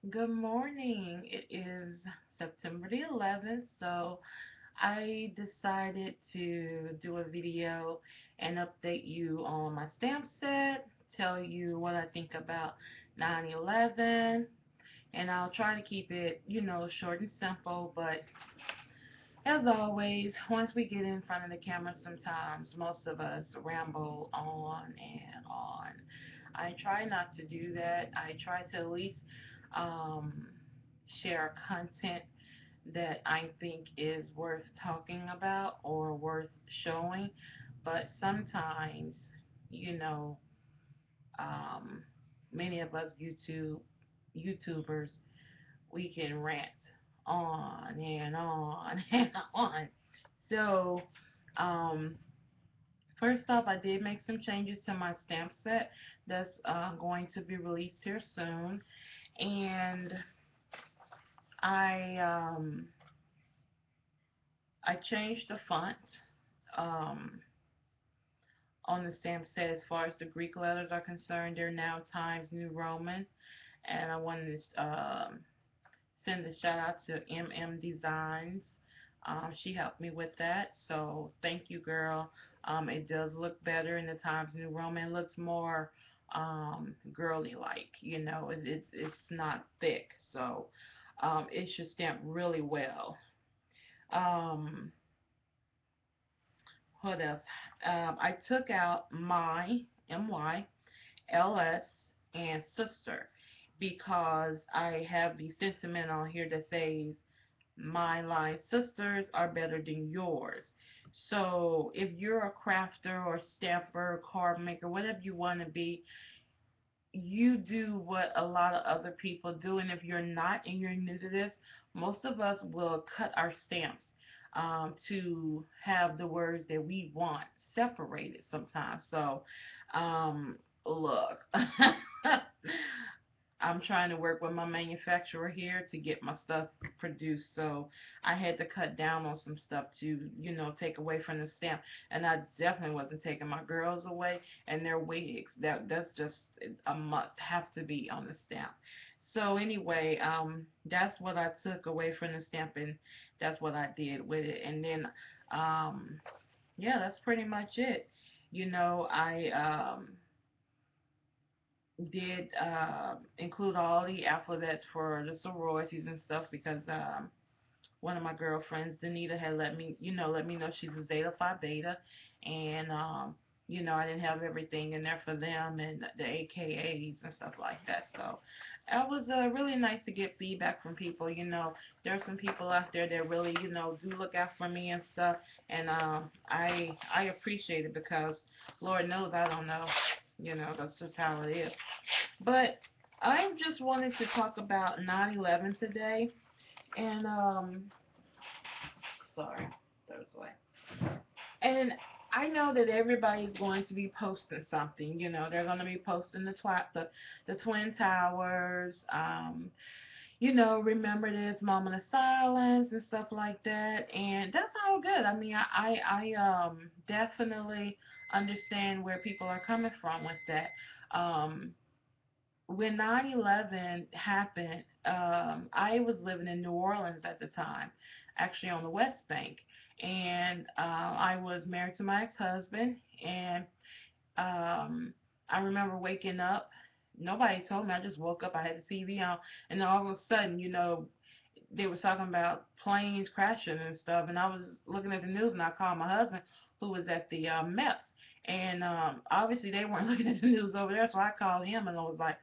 Good morning. It is September the 11th, so I decided to do a video and update you on my stamp set, tell you what I think about 9/11, and I'll try to keep it, short and simple, but as always, once we get in front of the camera, sometimes most of us ramble on and on. I try not to do that. I try to at least um, share content that I think is worth talking about or worth showing. But sometimes, you know, um, many of us YouTubers, we can rant on and on and on. So, um, first off, I did make some changes to my stamp set that's going to be released here soon, and I I changed the font um, on the stamp set as far as the Greek letters are concerned. They're now Times New Roman, and I wanted to send a shout out to MM Designs. She helped me with that, so thank you, girl. It does look better in the Times New Roman. It looks more girly like, it's not thick, so it should stamp really well. Um, what else? I took out my MY, LS, and sister because I have the sentiment on here that says my line sisters are better than yours. So if you're a crafter or stamper, card maker, whatever you want to be, you do what a lot of other people do. And if you're not and you're new to this, most of us will cut our stamps to have the words that we want separated sometimes. So, look, I'm trying to work with my manufacturer here to get my stuff produced. So I had to cut down on some stuff to, take away from the stamp. And I definitely wasn't taking my girls away and their wigs. That's just a must, have to be on the stamp. So anyway, that's what I took away from the stamp, and that's what I did with it. And then, um, yeah, that's pretty much it. I did include all the alphabets for the sororities and stuff because one of my girlfriends, Danita, had let me know she's a Zeta Phi Beta, and I didn't have everything in there for them and the AKAs and stuff like that. So it was really nice to get feedback from people. There's some people out there that really, do look out for me and stuff, and I appreciate it because Lord knows I don't know. That's just how it is. But I just wanted to talk about 9/11 today, and sorry, third way. And I know that everybody's going to be posting something. They're going to be posting the twin towers. Remember this moment of silence and stuff like that, and that's all good. I mean, I definitely understand where people are coming from with that. When 9/11 happened, I was living in New Orleans at the time, actually on the West Bank, and I was married to my ex-husband, and um, I remember waking up. Nobody told me. I just woke up. I had the TV on, and then all of a sudden, they was talking about planes crashing and stuff, and I was looking at the news, and I called my husband, who was at the MEPS, and obviously they weren't looking at the news over there, so I called him, and I was like,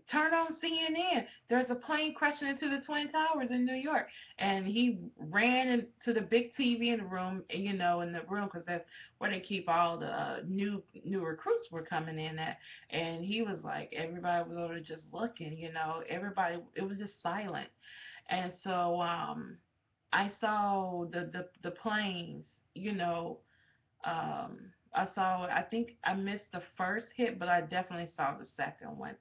turn on CNN. There's a plane crashing into the Twin Towers in New York. And he ran into the big TV in the room, in the room, because that's where they keep all the new recruits were coming in at. And he was like, everybody was over just looking, everybody, it was just silent. And so I saw the planes, you know, I think I missed the first hit, but I definitely saw the second one.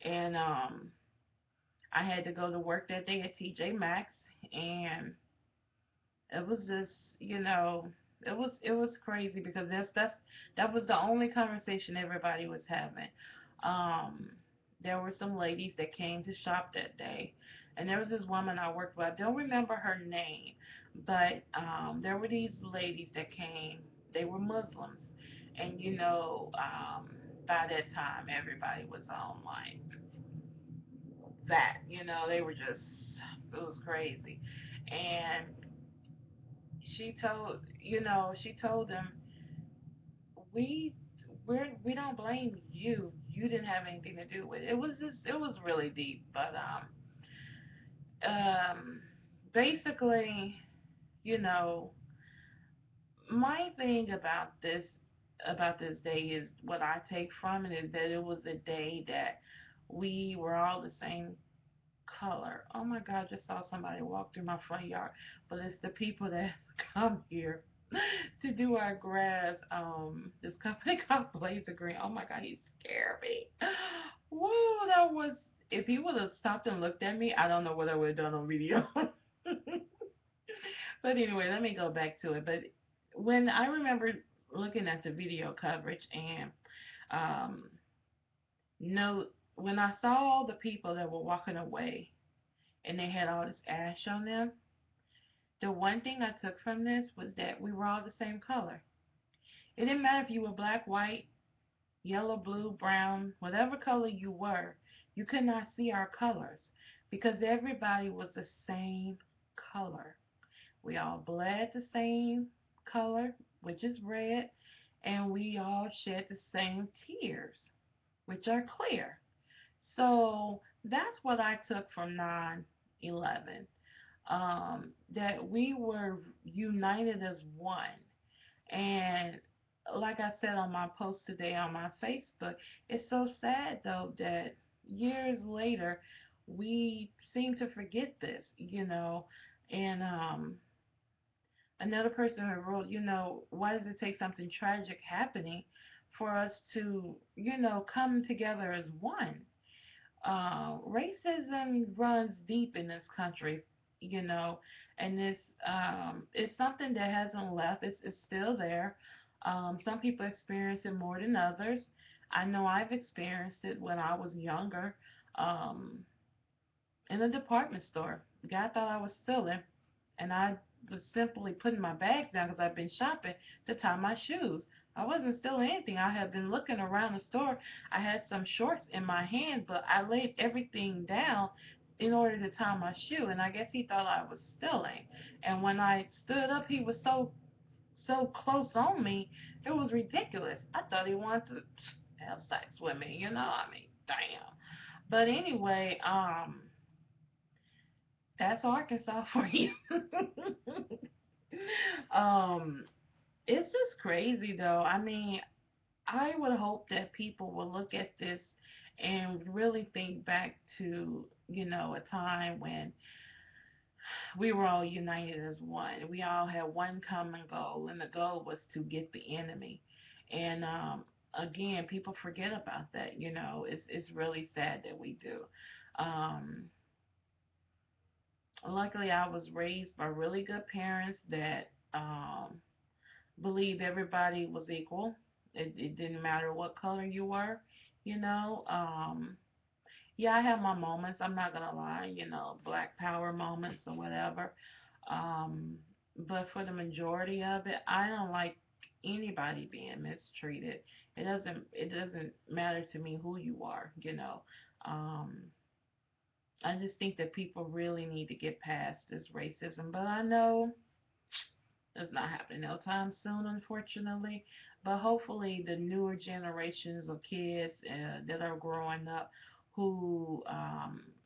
And I had to go to work that day at TJ Maxx, and it was just, it was crazy because that was the only conversation everybody was having. Um, there were some ladies that came to shop that day, and there was this woman I worked with. I don't remember her name, but there were these ladies that came. They were Muslims, and by that time everybody was on like that. They were just, it was crazy, and she told them, we we don't blame you. You didn't have anything to do with it. It was really deep, but um basically, you know, my thing about this day is, what I take from it is that it was a day that we were all the same color. Oh my God, I just saw somebody walk through my front yard, but it's the people that come here to do our grass. This company called Blazer Green. Oh my God, he scared me. Whoa, that was. If he would have stopped and looked at me, I don't know what I would have done on video. But anyway, let me go back to it. But when I remember looking at the video coverage and um, no, when I saw all the people that were walking away and they had all this ash on them, the one thing I took from this was that we were all the same color. It didn't matter if you were black, white, yellow, blue, brown, whatever color you were, you could not see our colors because everybody was the same color. We all bled the same color, which is red, and we all shed the same tears, which are clear. So that's what I took from 9/11. That we were united as one. And like I said on my post today on my Facebook, it's so sad though that years later we seem to forget this, and another person who wrote, why does it take something tragic happening for us to, come together as one? Racism runs deep in this country, you know, and it's something that hasn't left. It's still there. Some people experience it more than others. I know I've experienced it when I was younger, um, in a department store. The guy thought I was stealing, and I was simply putting my bags down because I've been shopping to tie my shoes. I wasn't stealing anything. I had been looking around the store. I had some shorts in my hand, but I laid everything down in order to tie my shoe, and I guess he thought I was stealing. And when I stood up, he was so close on me, it was ridiculous. I thought he wanted to have sex with me, I mean, damn. But anyway, that's Arkansas for you. um, it's just crazy though. I mean, I would hope that people will look at this and really think back to, a time when we were all united as one. We all had one common goal, and the goal was to get the enemy. And again, people forget about that. It's really sad that we do. Um, Luckily, I was raised by really good parents that believed everybody was equal. It didn't matter what color you were, you know. Yeah, I have my moments. I'm not gonna lie, Black Power moments or whatever. Um, but for the majority of it, I don't like anybody being mistreated. It doesn't matter to me who you are, I just think that people really need to get past this racism. But I know it's not happening no time soon, unfortunately. But hopefully, the newer generations of kids that are growing up who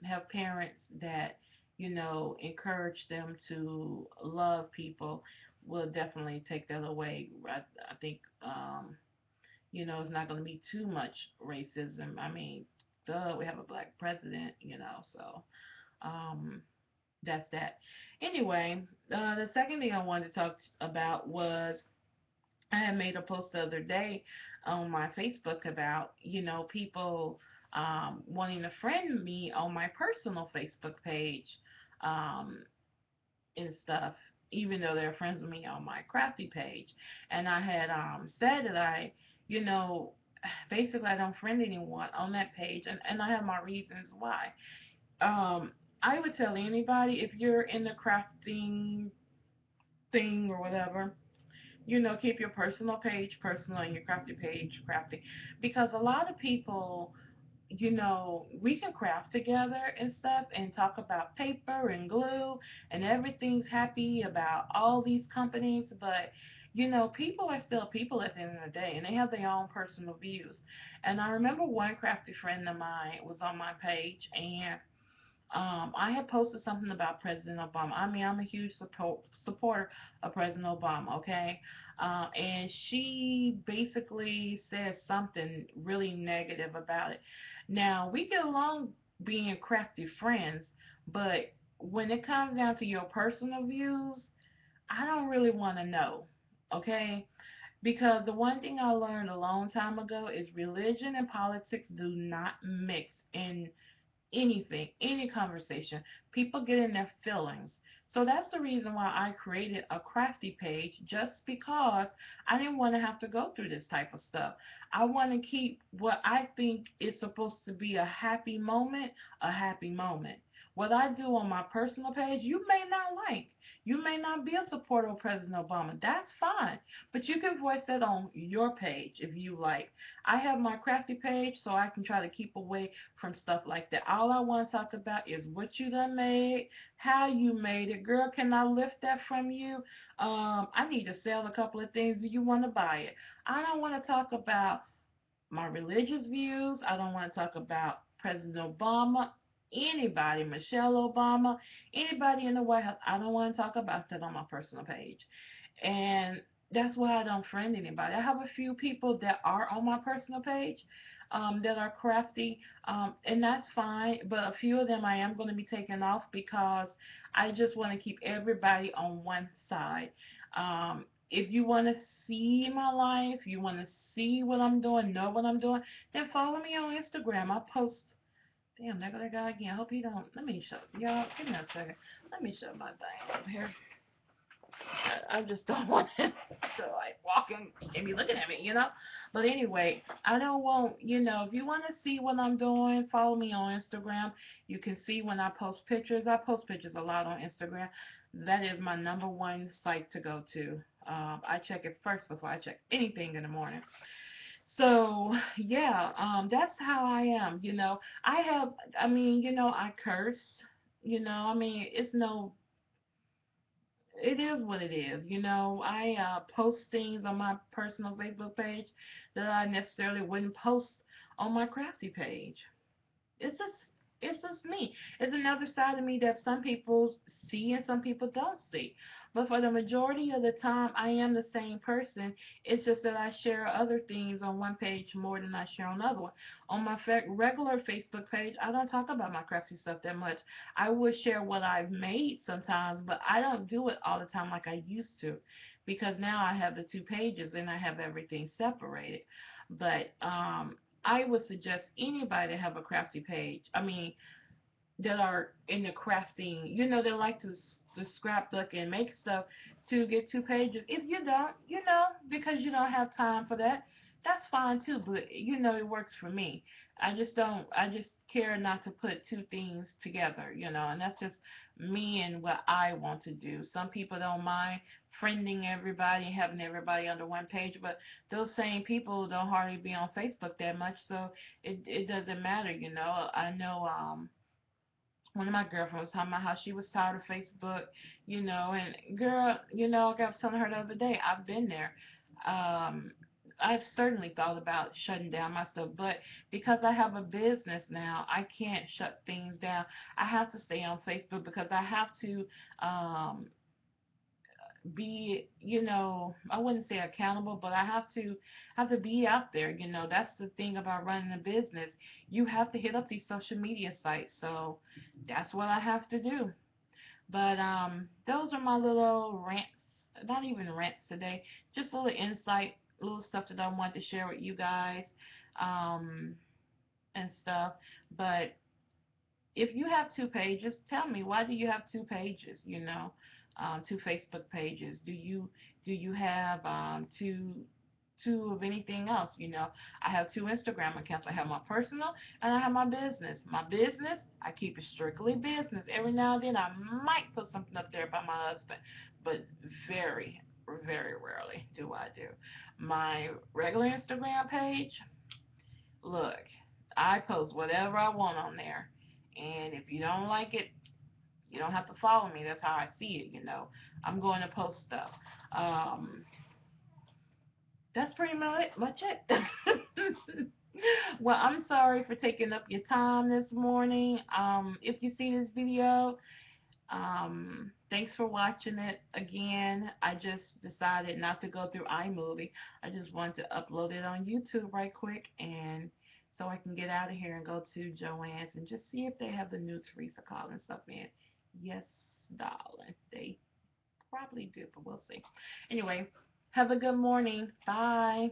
have parents that, encourage them to love people will definitely take that away. I think, it's not going to be too much racism. I mean, duh, we have a black president, so. Um, that's that. Anyway, the second thing I wanted to talk about was I had made a post the other day on my Facebook about, people wanting to friend me on my personal Facebook page um, and stuff, even though they're friends with me on my crafty page. And I had said that you know, basically I don't friend anyone on that page, and I have my reasons why. Um, I would tell anybody if you're in the crafting thing or whatever, keep your personal page personal and your crafty page crafty, because a lot of people, we can craft together and stuff and talk about paper and glue and everything's happy about all these companies, but people are still people at the end of the day and they have their own personal views. And I remember one crafty friend of mine was on my page, and I had posted something about President Obama. I mean, I'm a huge supporter of President Obama, okay? And she basically said something really negative about it. Now, we get along being crafty friends, but when it comes down to your personal views, I don't really want to know, okay? Because the one thing I learned a long time ago is religion and politics do not mix in anything, any conversation. People get in their feelings. So that's the reason why I created a crafty page, just because I didn't want to have to go through this type of stuff. I want to keep what I think is supposed to be a happy moment. What I do on my personal page, you may not like. You may not be a supporter of President Obama. That's fine. But you can voice that on your page if you like. I have my crafty page so I can try to keep away from stuff like that. All I want to talk about is what you done made, how you made it. Girl, can I lift that from you? I need to sell a couple of things. Do you want to buy it? I don't want to talk about my religious views. I don't want to talk about President Obama, anybody, Michelle Obama, anybody in the White House. I don't want to talk about that on my personal page. And that's why I don't friend anybody. I have a few people that are on my personal page, that are crafty, and that's fine. But a few of them I am going to be taking off because I just want to keep everybody on one side. If you want to see my life, you want to see what I'm doing, know what I'm doing, then follow me on Instagram. I post. Damn, there go that guy again. I hope he don't. Let me shut. Y'all, give me a second. Let me shut my thing up here. I just don't want him to like walking and be looking at me. But anyway, I don't want, if you want to see what I'm doing, follow me on Instagram. You can see when I post pictures. I post pictures a lot on Instagram. That is my number one site to go to. I check it first before I check anything in the morning. So yeah, that's how I am. I have, I mean, I curse. I mean, it's no, it is what it is. I post things on my personal Facebook page that I necessarily wouldn't post on my crafty page. It's just me. It's another side of me that some people see and some people don't see. But for the majority of the time, I am the same person. It's just that I share other things on one page more than I share on another one. On my regular Facebook page, I don't talk about my crafty stuff that much. I would share what I've made sometimes, but I don't do it all the time like I used to, because now I have the two pages and I have everything separated. But I would suggest anybody to have a crafty page. I mean, that are in the crafting, they like to scrapbook and make stuff, to get two pages. If you don't, because you don't have time for that, that's fine too. But it works for me. I just don't. I just care not to put two things together, and that's just me and what I want to do. Some people don't mind friending everybody and having everybody under one page, but those same people don't hardly be on Facebook that much, so it doesn't matter. I know one of my girlfriends was talking about how she was tired of Facebook, and girl, like I was telling her the other day, I've been there. Um, I've certainly thought about shutting down my stuff, but because I have a business now, I can't shut things down. I have to stay on Facebook because I have to um, be, I wouldn't say accountable, but I have to be out there. That's the thing about running a business. You have to hit up these social media sites. So that's what I have to do. But those are my little rants. Not even rants today. Just a little insight, little stuff that I want to share with you guys, um, and stuff. But if you have two pages, tell me, why do you have two pages? Two Facebook pages. Do you have two two of anything else. I have two Instagram accounts. I have my personal and I have my business. My business, I keep it strictly business. Every now and then I might put something up there about my husband, but very, very rarely do I do. My regular Instagram page, look, I post whatever I want on there. And if you don't like it, you don't have to follow me. That's how I see it. I'm going to post stuff. Um, that's pretty much it. Well, I'm sorry for taking up your time this morning. If you see this video, thanks for watching it again. I just decided not to go through iMovie. I just wanted to upload it on YouTube right quick, and so I can get out of here and go to Joann's and just see if they have the new Teresa calling stuff in. Yes, darling. They probably do, but we'll see. Anyway, have a good morning. Bye.